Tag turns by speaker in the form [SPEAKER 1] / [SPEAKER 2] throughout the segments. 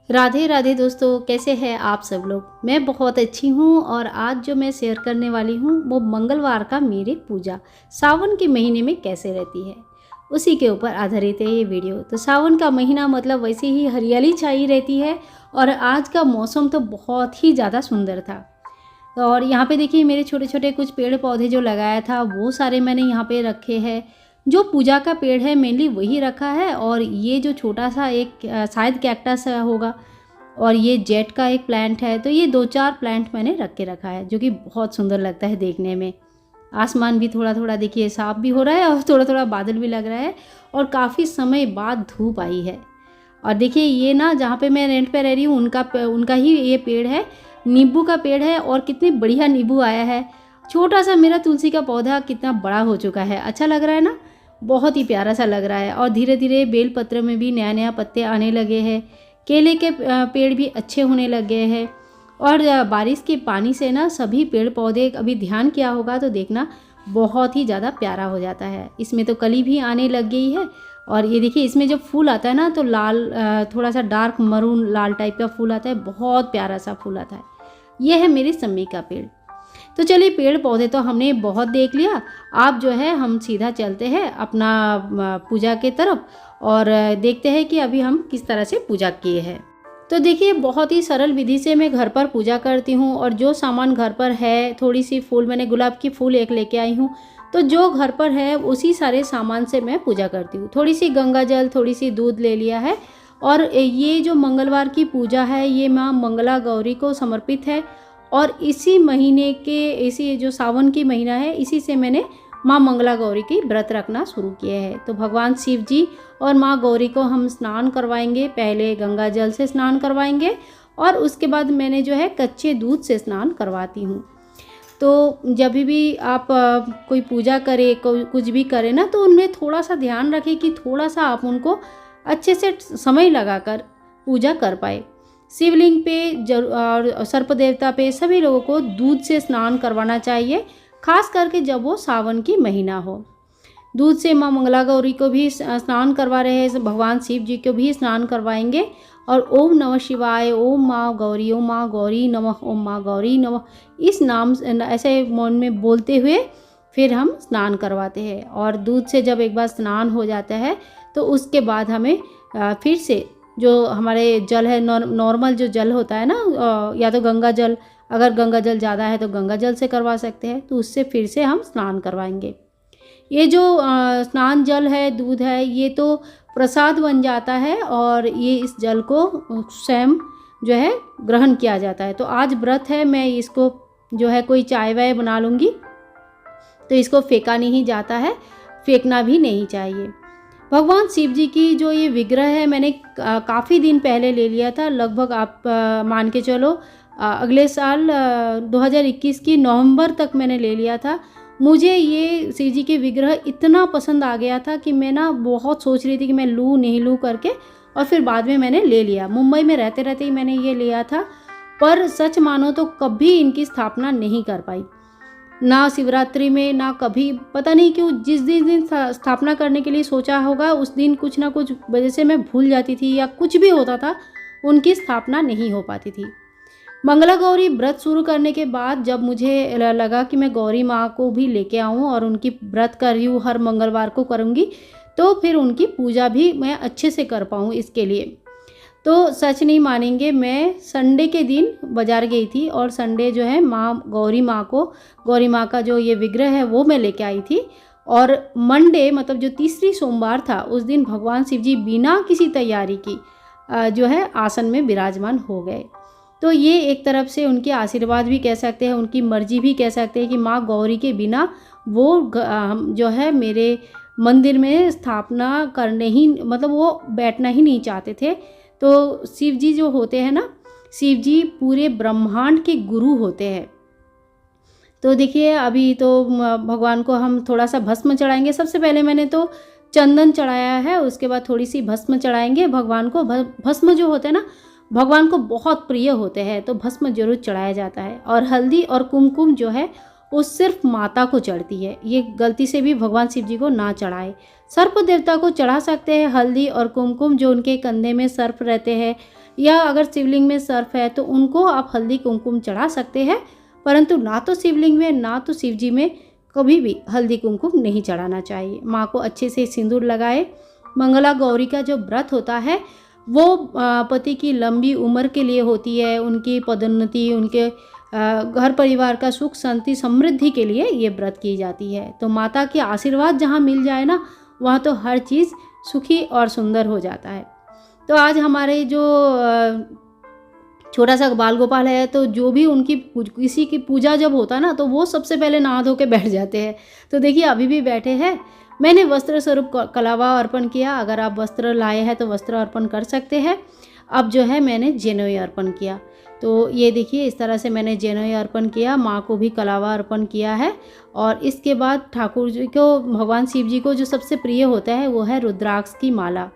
[SPEAKER 1] राधे राधे दोस्तों, कैसे हैं आप सब लोग। मैं बहुत अच्छी हूँ और आज जो मैं शेयर करने वाली हूँ वो मंगलवार का मेरी पूजा सावन के महीने में कैसे रहती है उसी के ऊपर आधारित है ये वीडियो। तो सावन का महीना मतलब वैसे ही हरियाली छाई रहती है और आज का मौसम तो बहुत ही ज़्यादा सुंदर था। और यहाँ पे देखिए मेरे छोटे छोटे कुछ पेड़ पौधे जो लगाया था वो सारे मैंने यहाँ पे रखे हैं। जो पूजा का पेड़ है मेनली वही रखा है, और ये जो छोटा सा एक शायद कैक्टस होगा, और ये जेट का एक प्लांट है। तो ये 2-4 प्लांट मैंने रख के रखा है जो कि बहुत सुंदर लगता है देखने में। आसमान भी थोड़ा थोड़ा देखिए साफ भी हो रहा है और थोड़ा थोड़ा बादल भी लग रहा है, और काफ़ी समय बाद धूप आई है। और देखिए ये ना जहाँ पे मैं रेंट पे रह रही हूँ उनका ही ये पेड़ है, नींबू का पेड़ है, और कितनी बढ़िया नींबू आया है। छोटा सा मेरा तुलसी का पौधा कितना बड़ा हो चुका है, अच्छा लग रहा है ना, बहुत ही प्यारा सा लग रहा है। और धीरे धीरे बेलपत्र में भी नया नया पत्ते आने लगे हैं, केले के पेड़ भी अच्छे होने लग गए हैं। और बारिश के पानी से ना सभी पेड़ पौधे, अभी ध्यान किया होगा तो देखना, बहुत ही ज़्यादा प्यारा हो जाता है। इसमें तो कली भी आने लग गई है। और ये देखिए इसमें जब फूल आता है ना तो लाल, थोड़ा सा डार्क मरून लाल टाइप का फूल आता है, बहुत प्यारा सा फूल आता है। यह है मेरे सम्मी का पेड़। तो चलिए पेड़ पौधे तो हमने बहुत देख लिया, आप जो है हम सीधा चलते हैं अपना पूजा के तरफ और देखते हैं कि अभी हम किस तरह से पूजा किए हैं। तो देखिए बहुत ही सरल विधि से मैं घर पर पूजा करती हूँ, और जो सामान घर पर है, थोड़ी सी फूल, मैंने गुलाब की फूल एक लेके आई हूँ, तो जो घर पर है उसी सारे सामान से मैं पूजा करती हूँ। थोड़ी सी गंगा जल, थोड़ी सी दूध ले लिया है। और ये जो मंगलवार की पूजा है ये माँ मंगला गौरी को समर्पित है, और इसी महीने के, इसी जो सावन की महीना है इसी से मैंने माँ मंगला गौरी की व्रत रखना शुरू किए हैं। तो भगवान शिव जी और माँ गौरी को हम स्नान करवाएंगे, पहले गंगा जल से स्नान करवाएंगे और उसके बाद मैंने जो है कच्चे दूध से स्नान करवाती हूँ। तो जब भी आप कोई पूजा करे, कोई कुछ भी करे ना, तो उनमें थोड़ा सा ध्यान रखें कि थोड़ा सा आप उनको अच्छे से समय लगाकर पूजा कर पाए। शिवलिंग पे और सर्प देवता पे सभी लोगों को दूध से स्नान करवाना चाहिए, खास करके जब वो सावन की महीना हो। दूध से माँ मंगला गौरी को भी स्नान करवा रहे हैं, भगवान शिव जी को भी स्नान करवाएंगे। और ओम नमः शिवाय, ओम माँ गौरी, ओम माँ गौरी नमः, ओम माँ गौरी नमः, इस नाम ऐसे मन में बोलते हुए फिर हम स्नान करवाते हैं। और दूध से जब एक बार स्नान हो जाता है तो उसके बाद हमें फिर से जो हमारे जल है, नॉर्मल जो जल होता है ना, या तो गंगा जल, अगर गंगा जल ज़्यादा है तो गंगा जल से करवा सकते हैं, तो उससे फिर से हम स्नान करवाएंगे। ये जो स्नान जल है, दूध है, ये तो प्रसाद बन जाता है और ये इस जल को स्वयं जो है ग्रहण किया जाता है। तो आज व्रत है, मैं इसको जो है कोई चाय वाय बना लूँगी, तो इसको फेंका नहीं जाता है, फेंकना भी नहीं चाहिए। भगवान शिव जी की जो ये विग्रह है मैंने काफ़ी दिन पहले ले लिया था, लगभग आप मान के चलो अगले साल 2021 की नवंबर तक मैंने ले लिया था। मुझे ये शिव जी के विग्रह इतना पसंद आ गया था कि मैं ना बहुत सोच रही थी कि मैं लूँ नहीं लूँ करके, और फिर बाद में मैंने ले लिया। मुंबई में रहते रहते ही मैंने ये लिया था, पर सच मानो तो कभी इनकी स्थापना नहीं कर पाई, ना शिवरात्रि में, ना कभी, पता नहीं क्यों। जिस दिन स्थापना करने के लिए सोचा होगा उस दिन कुछ ना कुछ वजह से मैं भूल जाती थी, या कुछ भी होता था, उनकी स्थापना नहीं हो पाती थी। मंगला गौरी व्रत शुरू करने के बाद जब मुझे लगा कि मैं गौरी माँ को भी लेके आऊँ और उनकी व्रत कर रही हूँ, हर मंगलवार को करूँगी, तो फिर उनकी पूजा भी मैं अच्छे से कर पाऊँ, इसके लिए तो सच नहीं मानेंगे, मैं संडे के दिन बाज़ार गई थी और संडे जो है गौरी माँ का जो ये विग्रह है वो मैं लेके आई थी। और मंडे मतलब जो तीसरी सोमवार था उस दिन भगवान शिव जी बिना किसी तैयारी की जो है आसन में विराजमान हो गए। तो ये एक तरफ से उनके आशीर्वाद भी कह सकते हैं, उनकी मर्जी भी कह सकते हैं कि माँ गौरी के बिना वो जो है मेरे मंदिर में स्थापना करने ही, मतलब वो बैठना ही नहीं चाहते थे। तो शिव जी जो होते हैं ना, शिव जी पूरे ब्रह्मांड के गुरु होते हैं। तो देखिए अभी तो भगवान को हम थोड़ा सा भस्म चढ़ाएंगे। सबसे पहले मैंने तो चंदन चढ़ाया है, उसके बाद थोड़ी सी भस्म चढ़ाएंगे भगवान को। भस्म जो होते हैं ना भगवान को बहुत प्रिय होते हैं, तो भस्म जरूर चढ़ाया जाता है। और हल्दी और कुमकुम जो है वो सिर्फ माता को चढ़ती है। ये गलती से भी भगवान शिव जी को ना चढ़ाए। सर्प देवता को चढ़ा सकते हैं हल्दी और कुमकुम, जो उनके कंधे में सर्प रहते हैं, या अगर शिवलिंग में सर्प है तो उनको आप हल्दी कुमकुम चढ़ा सकते हैं, परंतु ना तो शिवलिंग में ना तो शिव जी में कभी भी हल्दी कुमकुम नहीं चढ़ाना चाहिए। माँ को अच्छे से सिंदूर लगाए। मंगला गौरी का जो व्रत होता है वो पति की लंबी उम्र के लिए होती है, उनकी पदोन्नति, उनके घर परिवार का सुख शांति समृद्धि के लिए ये व्रत की जाती है। तो माता के आशीर्वाद जहाँ मिल जाए ना, वहाँ तो हर चीज़ सुखी और सुंदर हो जाता है। तो आज हमारे जो छोटा सा बाल गोपाल है, तो जो भी उनकी किसी की पूजा जब होता है ना, तो वो सबसे पहले नहा धो के बैठ जाते हैं। तो देखिए अभी भी बैठे हैं। मैंने वस्त्र स्वरूप कलावा अर्पण किया। अगर आप वस्त्र लाए हैं तो वस्त्र अर्पण कर सकते हैं। अब जो है मैंने जनेऊ अर्पण किया। तो ये देखिए इस तरह से मैंने जनेऊ अर्पण किया। माँ को भी कलावा अर्पण किया है। और इसके बाद ठाकुर जी को, भगवान शिव जी को जो सबसे प्रिय होता है वो है रुद्राक्ष की माला।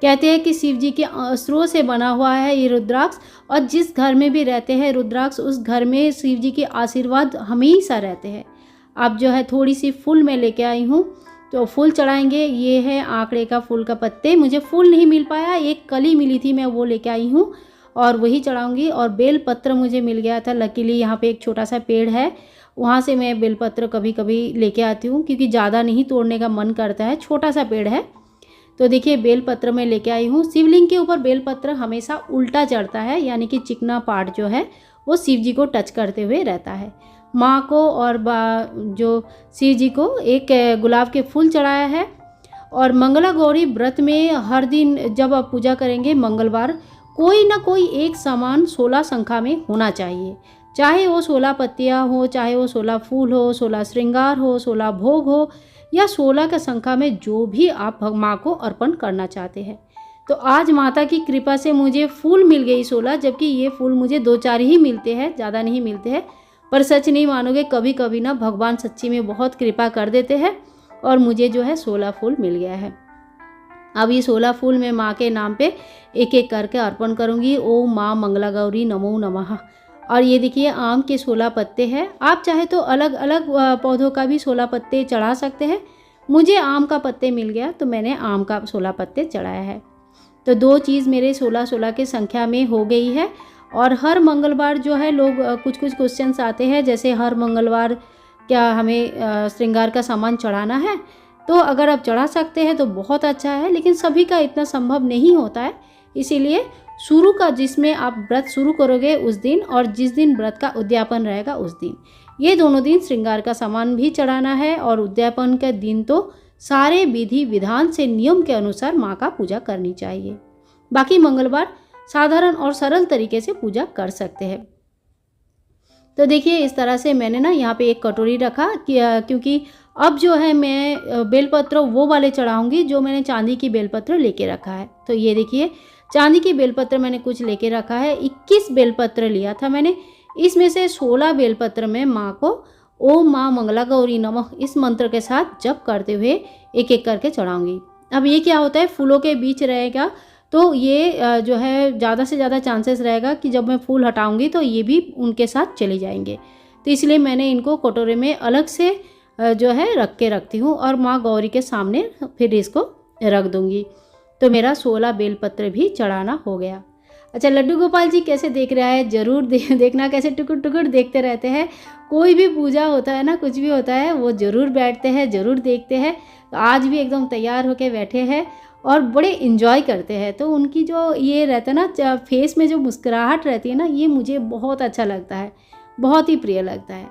[SPEAKER 1] कहते हैं कि शिव जी के अस्त्रों से बना हुआ है ये रुद्राक्ष, और जिस घर में भी रहते हैं रुद्राक्ष, उस घर में शिव जी के आशीर्वाद हमेशा रहते हैं। अब जो है थोड़ी सी फूल मैं लेके आई हूँ, तो फूल चढ़ाएंगे। ये है आंकड़े का फूल का पत्ते। मुझे फूल नहीं मिल पाया, एक कली मिली थी, मैं वो लेके आई हूँ और वही चढ़ाऊंगी। और बेल पत्र मुझे मिल गया था, लकीली यहाँ पे एक छोटा सा पेड़ है, वहाँ से मैं बेल पत्र कभी कभी लेके आती हूँ, क्योंकि ज़्यादा नहीं तोड़ने का मन करता है, छोटा सा पेड़ है। तो देखिए बेल पत्र मैं लेके आई हूँ। शिवलिंग के ऊपर बेल पत्र हमेशा उल्टा चढ़ता है, यानी कि चिकना पार्ट जो है वो शिव जी को टच करते हुए रहता है। माँ को और जो शिव जी को एक गुलाब के फूल चढ़ाया है। और मंगला गौरी व्रत में हर दिन जब आप पूजा करेंगे मंगलवार, कोई ना कोई एक सामान 16 संख्या में होना चाहिए। चाहे वो 16 पत्तियाँ हो, चाहे वो 16 फूल हो, 16 श्रृंगार हो, 16 भोग हो, या 16 का संख्या में जो भी आप माँ को अर्पण करना चाहते हैं। तो आज माता की कृपा से मुझे फूल मिल गई 16, जबकि ये फूल मुझे 2-4 ही मिलते हैं, ज़्यादा नहीं मिलते हैं। पर सच नहीं मानोगे, कभी कभी ना भगवान सच्ची में बहुत कृपा कर देते हैं, और मुझे जो है 16 फूल मिल गया है। अब ये 16 फूल मैं माँ के नाम पे एक एक करके अर्पण करूँगी। ओम माँ मंगला गौरी नमो नमः। और ये देखिए आम के 16 पत्ते हैं। आप चाहे तो अलग अलग पौधों का भी 16 पत्ते चढ़ा सकते हैं। मुझे आम का पत्ते मिल गया तो मैंने आम का 16 पत्ते चढ़ाया है। तो 2 चीज़ मेरे 16-16 की संख्या में हो गई है। और हर मंगलवार जो है लोग कुछ कुछ क्वेश्चंस आते हैं, जैसे हर मंगलवार क्या हमें श्रृंगार का सामान चढ़ाना है। तो अगर आप चढ़ा सकते हैं तो बहुत अच्छा है, लेकिन सभी का इतना संभव नहीं होता है। इसीलिए शुरू का, जिसमें आप व्रत शुरू करोगे उस दिन, और जिस दिन व्रत का उद्यापन रहेगा उस दिन, ये दोनों दिन श्रृंगार का सामान भी चढ़ाना है। और उद्यापन के दिन तो सारे विधि विधान से नियम के अनुसार माँ का पूजा करनी चाहिए। बाकी मंगलवार साधारण और सरल तरीके से पूजा कर सकते हैं। तो देखिए इस तरह से मैंने ना यहाँ पे एक कटोरी रखा, क्योंकि अब जो है मैं बेलपत्र वो वाले चढ़ाऊंगी जो मैंने चांदी की बेलपत्र लेके रखा है। तो ये देखिए चांदी की बेलपत्र मैंने कुछ लेके रखा है। 21 बेलपत्र लिया था मैंने। इसमें से 16 बेलपत्र में माँ को ओम माँ मंगला गौरी नमः इस मंत्र के साथ जप करते हुए एक एक करके चढ़ाऊंगी। अब ये क्या होता है, फूलों के बीच रहेगा, तो ये जो है ज़्यादा से ज़्यादा चांसेस रहेगा कि जब मैं फूल हटाऊंगी तो ये भी उनके साथ चले जाएंगे। तो इसलिए मैंने इनको कटोरे में अलग से जो है रख के रखती हूँ, और माँ गौरी के सामने फिर इसको रख दूँगी। तो मेरा 16 बेलपत्र भी चढ़ाना हो गया। अच्छा, लड्डू गोपाल जी कैसे देख रहा है, ज़रूर देखना, कैसे टुकुर टुकुर देखते रहते हैं। कोई भी पूजा होता है ना, कुछ भी होता है, वो ज़रूर बैठते हैं, ज़रूर देखते हैं। तो आज भी एकदम तैयार होके बैठे हैं और बड़े इन्जॉय करते हैं। तो उनकी जो ये रहता है ना फेस में जो मुस्कुराहट रहती है ना, ये मुझे बहुत अच्छा लगता है, बहुत ही प्रिय लगता है।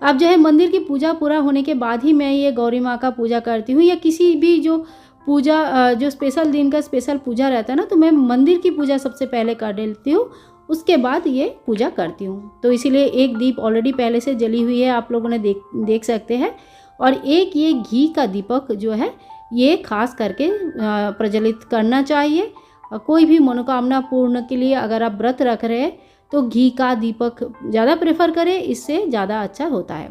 [SPEAKER 1] अब जो है मंदिर की पूजा पूरा होने के बाद ही मैं ये गौरी माँ का पूजा करती हूँ, या किसी भी जो पूजा जो स्पेशल दिन का स्पेशल पूजा रहता है ना, तो मैं मंदिर की पूजा सबसे पहले कर लेती हूँ, उसके बाद ये पूजा करती हूँ। तो इसीलिए एक दीप ऑलरेडी पहले से जली हुई है, आप लोगों ने देख सकते हैं। और एक ये घी का दीपक जो है ये खास करके प्रज्वलित करना चाहिए। कोई भी मनोकामना पूर्ण के लिए अगर आप व्रत रख रहे हैं तो घी का दीपक ज़्यादा प्रेफर करें, इससे ज़्यादा अच्छा होता है।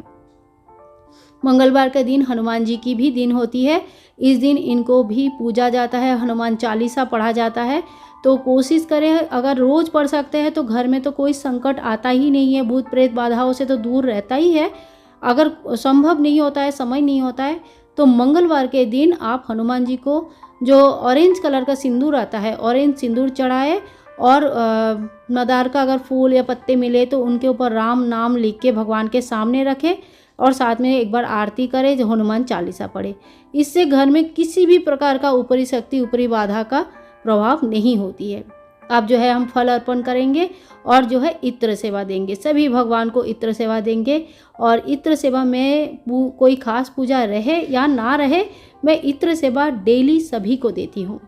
[SPEAKER 1] मंगलवार का दिन हनुमान जी की भी दिन होती है। इस दिन इनको भी पूजा जाता है, हनुमान चालीसा पढ़ा जाता है। तो कोशिश करें, अगर रोज़ पढ़ सकते हैं तो घर में तो कोई संकट आता ही नहीं है, भूत प्रेत बाधाओं से तो दूर रहता ही है। अगर संभव नहीं होता है, समय नहीं होता है, तो मंगलवार के दिन आप हनुमान जी को जो ऑरेंज कलर का सिंदूर आता है, ऑरेंज सिंदूर चढ़ाए और मदार का अगर फूल या पत्ते मिले तो उनके ऊपर राम नाम लिख के भगवान के सामने रखें और साथ में एक बार आरती करें, जो हनुमान चालीसा पढ़े। इससे घर में किसी भी प्रकार का ऊपरी शक्ति, ऊपरी बाधा का प्रभाव नहीं होती है। अब जो है हम फल अर्पण करेंगे और जो है इत्र सेवा देंगे, सभी भगवान को इत्र सेवा देंगे। और इत्र सेवा में कोई खास पूजा रहे या ना रहे, मैं इत्र सेवा डेली सभी को देती हूँ,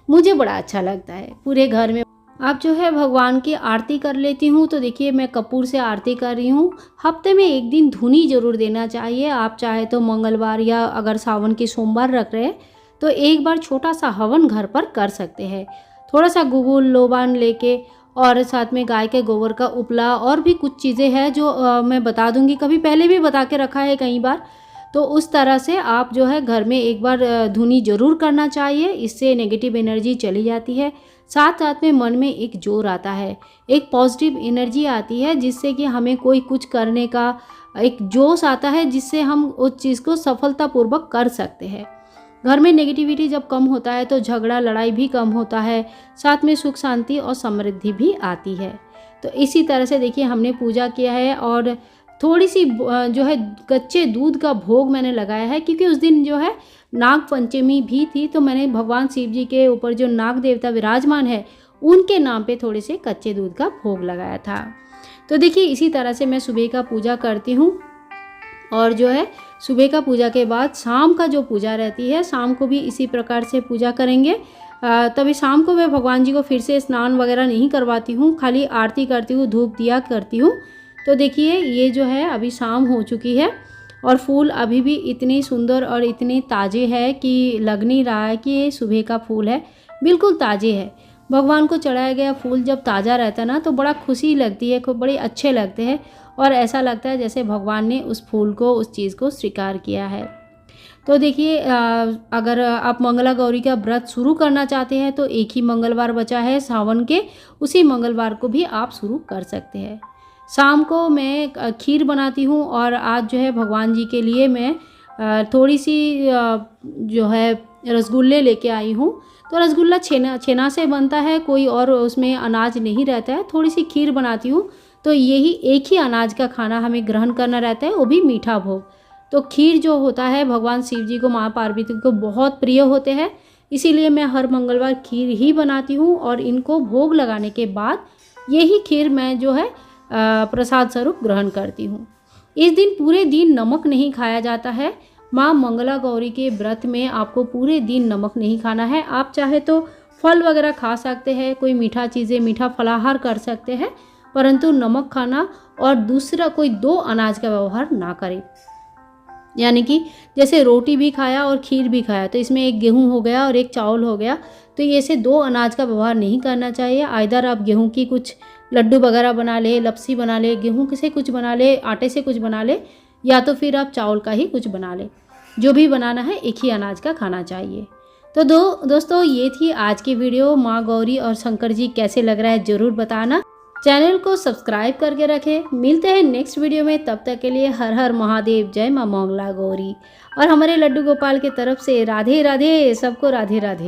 [SPEAKER 1] मुझे बड़ा अच्छा लगता है। पूरे घर में अब जो है भगवान की आरती कर लेती हूँ। तो देखिए मैं कपूर से आरती कर रही हूँ। हफ्ते में एक दिन धुनी जरूर देना चाहिए। आप चाहे तो मंगलवार या अगर सावन की सोमवार रख रहे हैं तो एक बार छोटा सा हवन घर पर कर सकते हैं। थोड़ा सा गुगुल लोबान लेके और साथ में गाय के गोबर का उपला और भी कुछ चीज़ें हैं जो मैं बता दूंगी, कभी पहले भी बता के रखा है कई बार। तो उस तरह से आप जो है घर में एक बार धुनी जरूर करना चाहिए, इससे नेगेटिव एनर्जी चली जाती है। साथ साथ में मन में एक जोर आता है, एक पॉजिटिव एनर्जी आती है, जिससे कि हमें कोई कुछ करने का एक जोश आता है, जिससे हम उस चीज़ को सफलतापूर्वक कर सकते हैं। घर में नेगेटिविटी जब कम होता है तो झगड़ा लड़ाई भी कम होता है, साथ में सुख शांति और समृद्धि भी आती है। तो इसी तरह से देखिए हमने पूजा किया है और थोड़ी सी जो है कच्चे दूध का भोग मैंने लगाया है, क्योंकि उस दिन जो है नाग पंचमी भी थी। तो मैंने भगवान शिव जी के ऊपर जो नाग देवता विराजमान है उनके नाम पे थोड़े से कच्चे दूध का भोग लगाया था। तो देखिए इसी तरह से मैं सुबह का पूजा करती हूँ। और जो है सुबह का पूजा के बाद शाम का जो पूजा रहती है, शाम को भी इसी प्रकार से पूजा करेंगे। तभी शाम को मैं भगवान जी को फिर से स्नान वगैरह नहीं करवाती हूँ, खाली आरती करती हूँ, धूप दिया करती हूँ। तो देखिए ये जो है अभी शाम हो चुकी है और फूल अभी भी इतनी सुंदर और इतनी ताज़े है कि लग नहीं रहा है कि ये सुबह का फूल है, बिल्कुल ताज़े है। भगवान को चढ़ाया गया फूल जब ताज़ा रहता है ना तो बड़ा खुशी लगती है, बड़े अच्छे लगते हैं और ऐसा लगता है जैसे भगवान ने उस फूल को, उस चीज़ को स्वीकार किया है। तो देखिए अगर आप मंगला गौरी का व्रत शुरू करना चाहते हैं तो एक ही मंगलवार बचा है सावन के, उसी मंगलवार को भी आप शुरू कर सकते हैं। शाम को मैं खीर बनाती हूँ और आज जो है भगवान जी के लिए मैं थोड़ी सी जो है रसगुल्ले लेके आई हूँ। तो रसगुल्ला छेना से बनता है, कोई और उसमें अनाज नहीं रहता है। थोड़ी सी खीर बनाती हूँ, तो यही एक ही अनाज का खाना हमें ग्रहण करना रहता है, वो भी मीठा भोग। तो खीर जो होता है भगवान शिव जी को, माँ पार्वती को बहुत प्रिय होते हैं, इसीलिए मैं हर मंगलवार खीर ही बनाती हूँ और इनको भोग लगाने के बाद यही खीर मैं जो है प्रसाद स्वरूप ग्रहण करती हूँ। इस दिन पूरे दिन नमक नहीं खाया जाता है। माँ मंगला गौरी के व्रत में आपको पूरे दिन नमक नहीं खाना है। आप चाहे तो फल वगैरह खा सकते हैं, कोई मीठा चीज़ें, मीठा फलाहार कर सकते हैं, परंतु नमक खाना और दूसरा कोई दो अनाज का व्यवहार ना करें। यानी कि जैसे रोटी भी खाया और खीर भी खाया तो इसमें एक गेहूं हो गया और एक चावल हो गया, तो ये से दो अनाज का व्यवहार नहीं करना चाहिए। आइदर आप गेहूं की कुछ लड्डू वगैरह बना ले, लपसी बना ले, गेहूं से कुछ बना ले, आटे से कुछ बना ले, या तो फिर आप चावल का ही कुछ बना ले। जो भी बनाना है एक ही अनाज का खाना चाहिए। तो दोस्तों ये थी आज की वीडियो। माँ गौरी और शंकर जी कैसे लग रहा है ज़रूर बताना। चैनल को सब्सक्राइब करके रखें। मिलते हैं नेक्स्ट वीडियो में, तब तक के लिए हर हर महादेव, जय माँ मंगला गौरी। और हमारे लड्डू गोपाल की तरफ से राधे राधे, सबको राधे राधे।